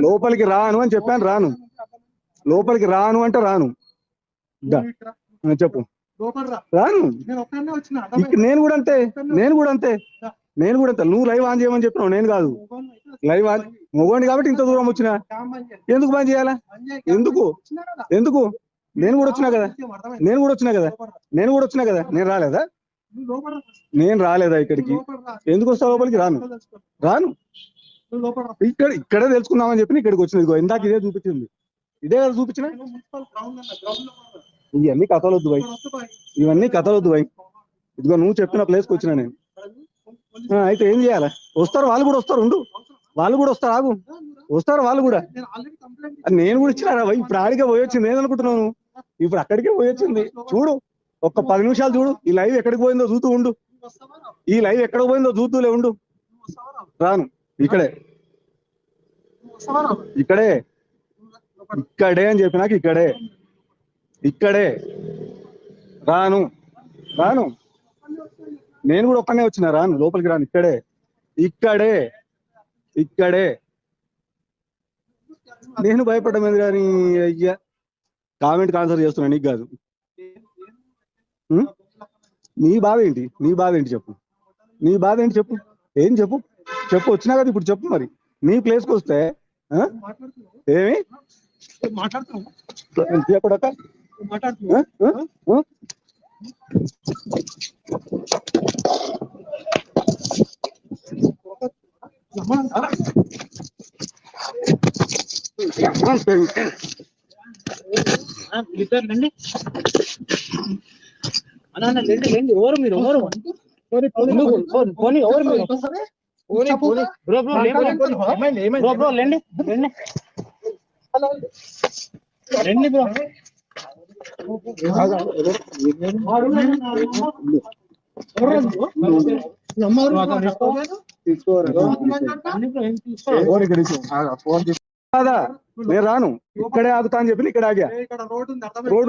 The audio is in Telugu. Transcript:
లోపలికి రాను అని చెప్పాను, రాను. లోపలికి రాను అంటే రాను. చెప్పు. రాను. నేను కూడా అంతే, నేను కూడా అంతే, నేను కూడా అంతే. నువ్వు లైవ్ ఆన్ చేయమని చెప్పినావు, నేను కాదు. లైవ్ ఆన్ మొగోండి కాబట్టి ఇంత దూరం వచ్చినా. ఎందుకు బంద్ చేయాలా? ఎందుకు ఎందుకు? నేను కూడా వచ్చినా కదా, నేను కూడా వచ్చినా కదా, నేను కూడా వచ్చినా కదా. నేను రాలేదా? నేను రాలేదా ఇక్కడికి? ఎందుకు వస్తా లోపలికి? రాను, రాను. ఇక్కడే తెలుసుకుందామని చెప్పి ఇక్కడికి వచ్చింది. ఇందాక ఇదే చూపించింది, ఇదే కదా చూపించిన. ఇవన్నీ కథలు వద్దు భయ్, ఇవన్నీ కథలు వద్దు భయ్. ఇదిగో నువ్వు చెప్పిన ప్లేస్కి వచ్చినా నేను. అయితే ఏం చేయాలా? వస్తారు వాళ్ళు కూడా, వస్తారు. ఉండు, వాళ్ళు కూడా వస్తారు. ఆగు, వస్తారు వాళ్ళు కూడా. నేను కూడా ఇచ్చినారా భయ్? ఇప్పుడు ఆడికే పోయొచ్చింది. ఏదనుకుంటున్నావు? ఇప్పుడు అక్కడికే పోయొచ్చింది. చూడు, ఒక్క 10 నిమిషాలు చూడు. ఈ లైవ్ ఎక్కడికి పోయిందో చూస్తూ ఉండు. ఈ లైవ్ ఎక్కడ పోయిందో చూస్తూలే ఉండు. రాను. ఇక్కడే ఇక్కడే ఇక్కడే అని చెప్పినాక ఇక్కడే రాను, రాను. నేను కూడా ఒక్కనే వచ్చినా, రాను. లోపలికి రాను. ఇక్కడే నేను భయపడ్డమేది కానీ అయ్యా కామెంట్ ఆన్సర్ చేస్తున్నా, నీకు కాదు. నీ బాధ ఏంటి? చెప్పు. నీ బాధ ఏంటి చెప్పు. ఏం చెప్పు, వచ్చినా కదా ఇప్పుడు చెప్పు. మరి నీ ప్లేస్కి వస్తే ఏమి మాట్లాడుతున్నా? ఎవరు మీరు? రండి బ్రో. నేను రాను. ఇక్కడే ఆగుతా అని చెప్పి ఇక్కడ ఆగా. రోడ్డు